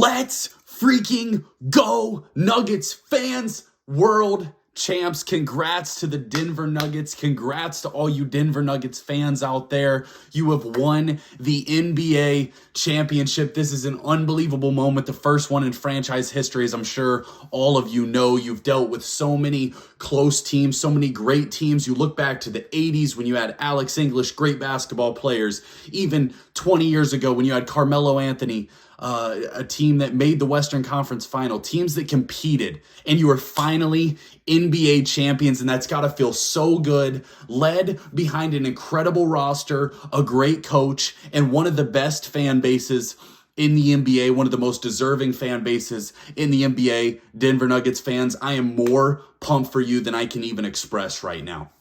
Let's freaking go, Nuggets fans, world champs. Congrats to the Denver Nuggets. Congrats to all you Denver Nuggets fans out there. You have won the NBA championship. This is an unbelievable moment, the first one in franchise history, as I'm sure all of you know. You've dealt with so many close teams, so many great teams. You look back to the 80s when you had Alex English, great basketball players. Even 20 years ago when you had Carmelo Anthony, a team that made the Western Conference Final, teams that competed, and you are finally NBA champions, and that's got to feel so good, led behind an incredible roster, a great coach, and one of the best fan bases in the NBA, one of the most deserving fan bases in the NBA. Denver Nuggets fans, I am more pumped for you than I can even express right now.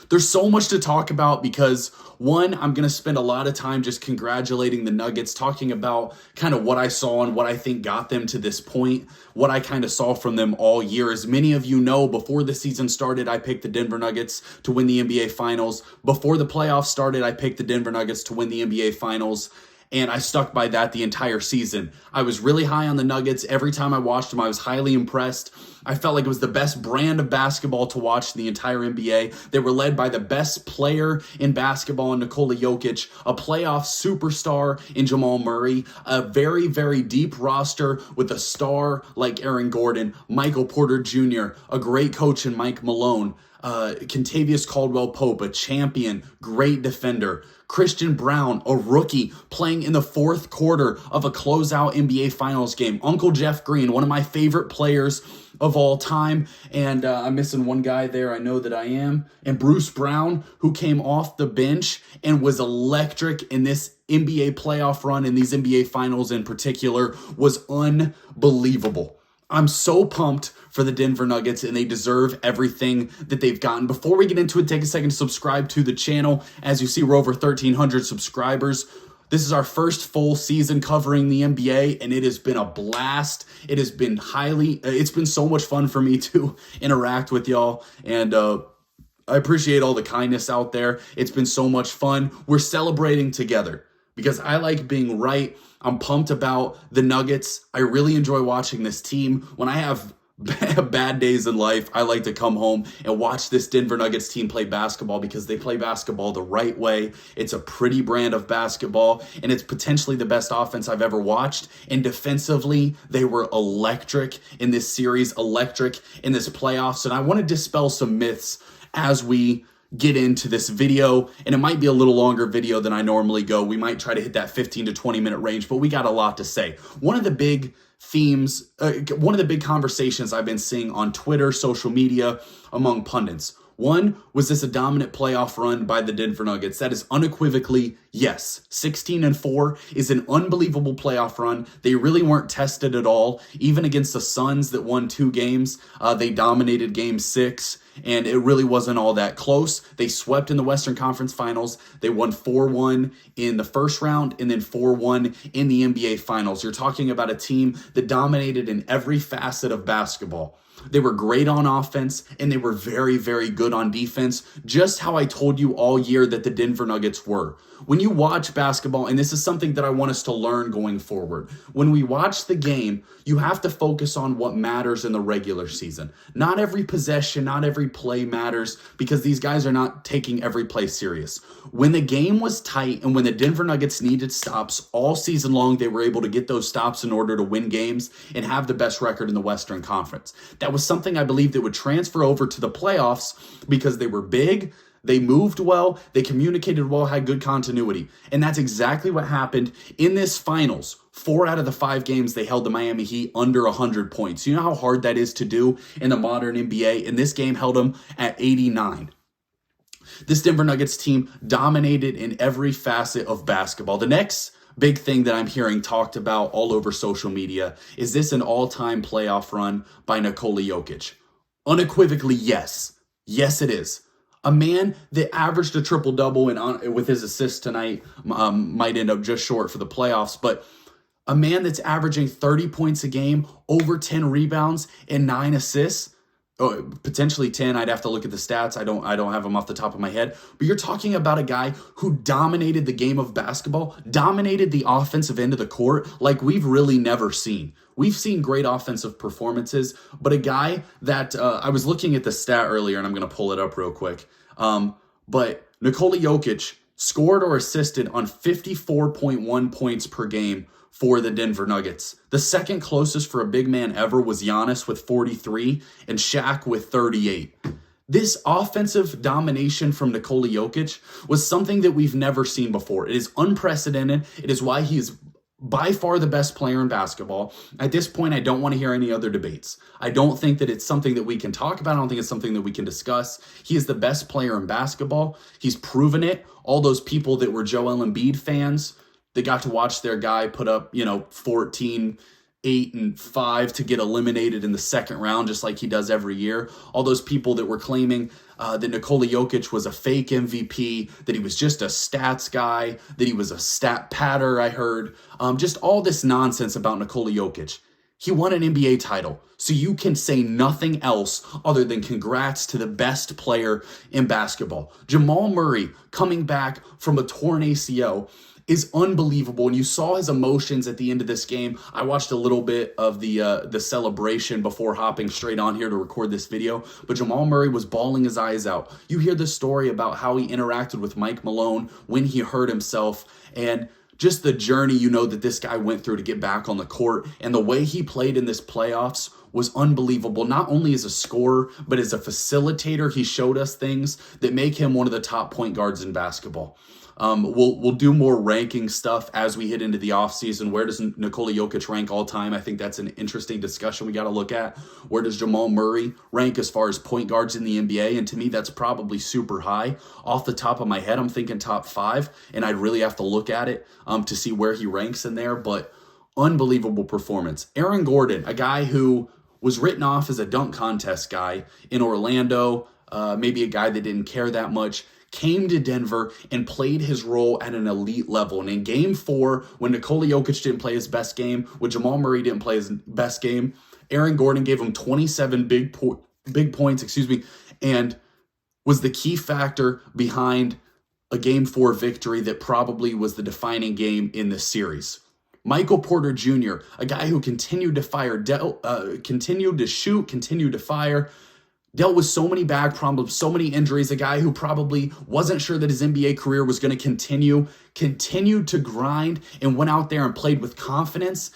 There's so much to talk about because, one, I'm going to spend a lot of time just congratulating the Nuggets, talking about kind of what I saw and what I think got them to this point, what I kind of saw from them all year. As many of you know, before the season started, I picked the Denver Nuggets to win the NBA Finals. Before the playoffs started, I picked the Denver Nuggets to win the NBA Finals. And I stuck by that the entire season. I was really high on the Nuggets. Every time I watched them, I was highly impressed. I felt like it was the best brand of basketball to watch in the entire NBA. They were led by the best player in basketball in Nikola Jokic, a playoff superstar in Jamal Murray, a very, very deep roster with a star like Aaron Gordon, Michael Porter Jr., a great coach in Mike Malone, Kentavious Caldwell Pope, a champion, great defender, Christian Braun, a rookie, playing in the fourth quarter of a closeout NBA Finals game. Uncle Jeff Green, one of my favorite players of all time. And I'm missing one guy there, I know that I am. And Bruce Brown, who came off the bench and was electric in this NBA playoff run, and these NBA Finals in particular, was unbelievable. I'm so pumped for the Denver Nuggets, and they deserve everything that they've gotten. Before we get into it, take a second to subscribe to the channel. As you see, we're over 1,300 subscribers. This is our first full season covering the NBA, and it has been a blast. It has been it's been so much fun for me to interact with y'all, and I appreciate all the kindness out there. It's been so much fun. We're celebrating together because I like being right. I'm pumped about the Nuggets. I really enjoy watching this team. When I have bad days in life, I like to come home and watch this Denver Nuggets team play basketball because they play basketball the right way. It's a pretty brand of basketball, and it's potentially the best offense I've ever watched. And defensively, they were electric in this series, electric in this playoffs. And I want to dispel some myths as we get into this video, and it might be a little longer video than I normally go. We might try to hit that 15 to 20 minute range, but we got a lot to say. One of the big themes, one of the big conversations I've been seeing on Twitter, social media, among pundits. One, was this a dominant playoff run by the Denver Nuggets? That is unequivocally yes. 16-4 is an unbelievable playoff run. They really weren't tested at all. Even against the Suns that won 2 games, they dominated game 6, and it really wasn't all that close. They swept in the Western Conference Finals. They won 4-1 in the first round and then 4-1 in the NBA Finals. You're talking about a team that dominated in every facet of basketball. They were great on offense, and they were very, very good on defense, just how I told you all year that the Denver Nuggets were. When you watch basketball, and this is something that I want us to learn going forward, when we watch the game, you have to focus on what matters in the regular season. Not every possession, not every play matters, because these guys are not taking every play serious. When the game was tight and when the Denver Nuggets needed stops all season long, they were able to get those stops in order to win games and have the best record in the Western Conference. That was something I believe that would transfer over to the playoffs because they were big, they moved well, they communicated well, had good continuity. And that's exactly what happened in this finals. 4 out of the 5 games, they held the Miami Heat under 100 points. You know how hard that is to do in the modern NBA? And this game held them at 89. This Denver Nuggets team dominated in every facet of basketball. The next big thing that I'm hearing talked about all over social media is this an all-time playoff run by Nikola Jokic? Unequivocally, yes. Yes, it is. A man that averaged a triple-double and with his assists tonight might end up just short for the playoffs, but a man that's averaging 30 points a game, over 10 rebounds, and 9 assists, potentially 10. I'd have to look at the stats. I don't have them off the top of my head. But you're talking about a guy who dominated the game of basketball, dominated the offensive end of the court like we've really never seen. We've seen great offensive performances, but a guy that I was looking at the stat earlier, and I'm going to pull it up real quick. But Nikola Jokic scored or assisted on 54.1 points per game for the Denver Nuggets. The second closest for a big man ever was Giannis with 43 and Shaq with 38. This offensive domination from Nikola Jokic was something that we've never seen before. It is unprecedented. It is why he is by far the best player in basketball. At this point, I don't want to hear any other debates. I don't think that it's something that we can talk about. I don't think it's something that we can discuss. He is the best player in basketball. He's proven it. All those people that were Joel Embiid fans, they got to watch their guy put up, 14, 8, and 5 to get eliminated in the second round, just like he does every year. All those people that were claiming that Nikola Jokic was a fake MVP, that he was just a stats guy, that he was a stat patter, I heard. Just all this nonsense about Nikola Jokic. He won an NBA title, so you can say nothing else other than congrats to the best player in basketball. Jamal Murray coming back from a torn ACL is unbelievable, and you saw his emotions at the end of this game. I watched a little bit of the celebration before hopping straight on here to record this video, but Jamal Murray was bawling his eyes out. You hear the story about how he interacted with Mike Malone when he hurt himself, and just the journey that this guy went through to get back on the court, and the way he played in this playoffs was unbelievable. Not only as a scorer, but as a facilitator, he showed us things that make him one of the top point guards in basketball. We'll do more ranking stuff as we hit into the offseason. Where does Nikola Jokic rank all time? I think that's an interesting discussion we got to look at. Where does Jamal Murray rank as far as point guards in the NBA? And to me, that's probably super high. Off the top of my head, I'm thinking top 5, and I'd really have to look at it to see where he ranks in there. But unbelievable performance. Aaron Gordon, a guy who was written off as a dunk contest guy in Orlando, maybe a guy that didn't care that much, came to Denver and played his role at an elite level. And in game 4, when Nikola Jokic didn't play his best game, when Jamal Murray didn't play his best game, Aaron Gordon gave him 27 big points, and was the key factor behind a game 4 victory that probably was the defining game in this series. Michael Porter Jr., a guy who continued to fire, continued to shoot, continued to fire, dealt with so many back problems, so many injuries, a guy who probably wasn't sure that his NBA career was going to continue, continued to grind and went out there and played with confidence.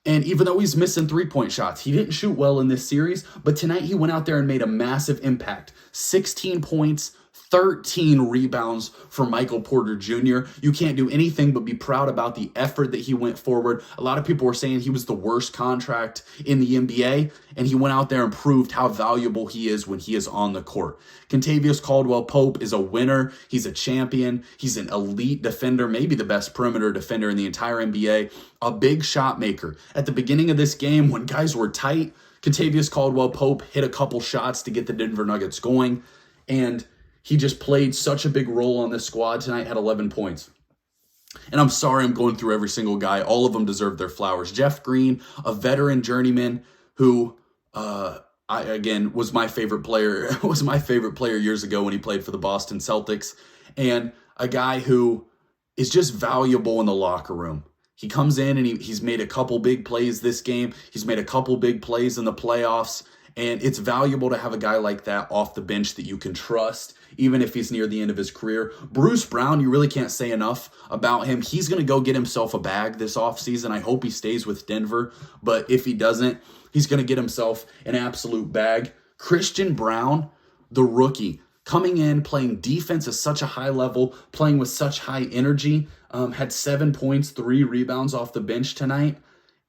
And even though he's missing 3-point shots, he didn't shoot well in this series, but tonight he went out there and made a massive impact. 16 points, 13 rebounds for Michael Porter Jr. You can't do anything but be proud about the effort that he went forward. A lot of people were saying he was the worst contract in the NBA, and he went out there and proved how valuable he is when he is on the court. Kentavious Caldwell Pope is a winner. He's a champion. He's an elite defender, maybe the best perimeter defender in the entire NBA, a big shot maker. At the beginning of this game, when guys were tight, Kentavious Caldwell Pope hit a couple shots to get the Denver Nuggets going, and he just played such a big role on this squad tonight, had 11 points. And I'm sorry I'm going through every single guy. All of them deserve their flowers. Jeff Green, a veteran journeyman who, was my favorite player years ago when he played for the Boston Celtics. And a guy who is just valuable in the locker room. He comes in and he's made a couple big plays this game. He's made a couple big plays in the playoffs. And it's valuable to have a guy like that off the bench that you can trust, even if he's near the end of his career. Bruce Brown, you really can't say enough about him. He's going to go get himself a bag this offseason. I hope he stays with Denver, but if he doesn't, he's going to get himself an absolute bag. Christian Braun, the rookie, coming in, playing defense at such a high level, playing with such high energy, had 7 points, 3 rebounds off the bench tonight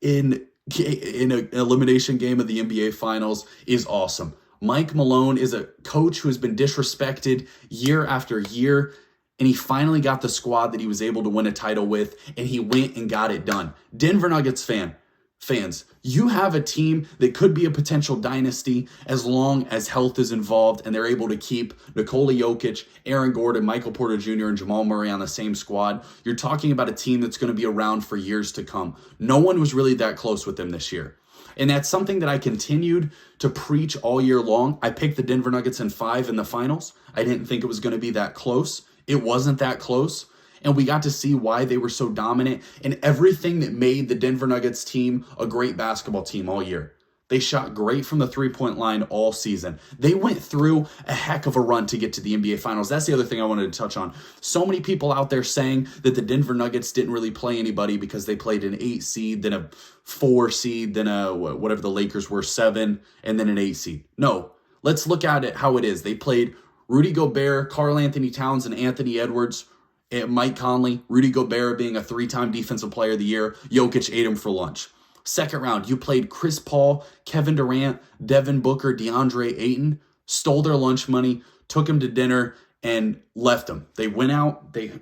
in an elimination game of the NBA Finals is awesome. Mike Malone is a coach who has been disrespected year after year, and he finally got the squad that he was able to win a title with, and he went and got it done. Denver Nuggets fans, you have a team that could be a potential dynasty as long as health is involved and they're able to keep Nikola Jokic, Aaron Gordon, Michael Porter Jr., and Jamal Murray on the same squad. You're talking about a team that's going to be around for years to come. No one was really that close with them this year. And that's something that I continued to preach all year long. I picked the Denver Nuggets in 5 in the finals. I didn't think it was going to be that close. It wasn't that close. And we got to see why they were so dominant and everything that made the Denver Nuggets team a great basketball team all year. They shot great from the three-point line all season. They went through a heck of a run to get to the NBA Finals. That's the other thing I wanted to touch on. So many people out there saying that the Denver Nuggets didn't really play anybody because they played an 8 seed, then a 4 seed, then a whatever the Lakers were, 7, and then an 8 seed. No, let's look at it how it is. They played Rudy Gobert, Karl Anthony Towns, and Anthony Edwards, and Mike Conley. Rudy Gobert being a 3-time Defensive Player of the Year. Jokic ate him for lunch. Second round, you played Chris Paul, Kevin Durant, Devin Booker, DeAndre Ayton, stole their lunch money, took him to dinner, and left them. They went out. They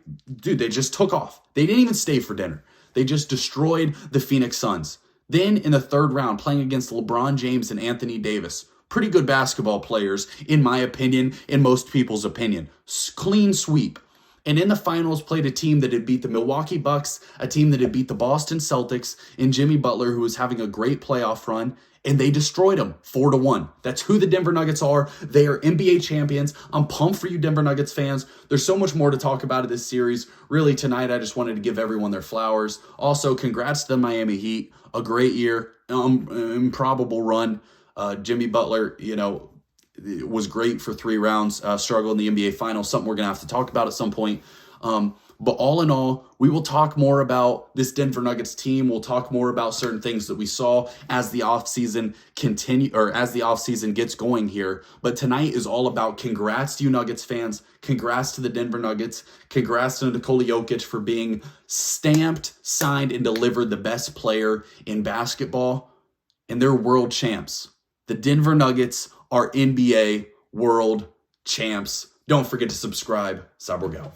just took off. They didn't even stay for dinner. They just destroyed the Phoenix Suns. Then in the third round, playing against LeBron James and Anthony Davis. Pretty good basketball players, in my opinion, in most people's opinion. Clean sweep. And in the finals, played a team that had beat the Milwaukee Bucks, a team that had beat the Boston Celtics, and Jimmy Butler, who was having a great playoff run, and they destroyed them 4-1. That's who the Denver Nuggets are. They are NBA champions. I'm pumped for you Denver Nuggets fans. There's so much more to talk about in this series. Really, tonight, I just wanted to give everyone their flowers. Also, congrats to the Miami Heat. A great year, improbable run. Jimmy Butler, it was great for 3 rounds, struggled in the NBA Finals, something we're going to have to talk about at some point. But all in all, we will talk more about this Denver Nuggets team. We'll talk more about certain things that we saw as the offseason gets going here. But tonight is all about congrats to you Nuggets fans. Congrats to the Denver Nuggets. Congrats to Nikola Jokic for being stamped, signed, and delivered the best player in basketball. And they're world champs. The Denver Nuggets are NBA world champs. Don't forget to subscribe. Cyborg out.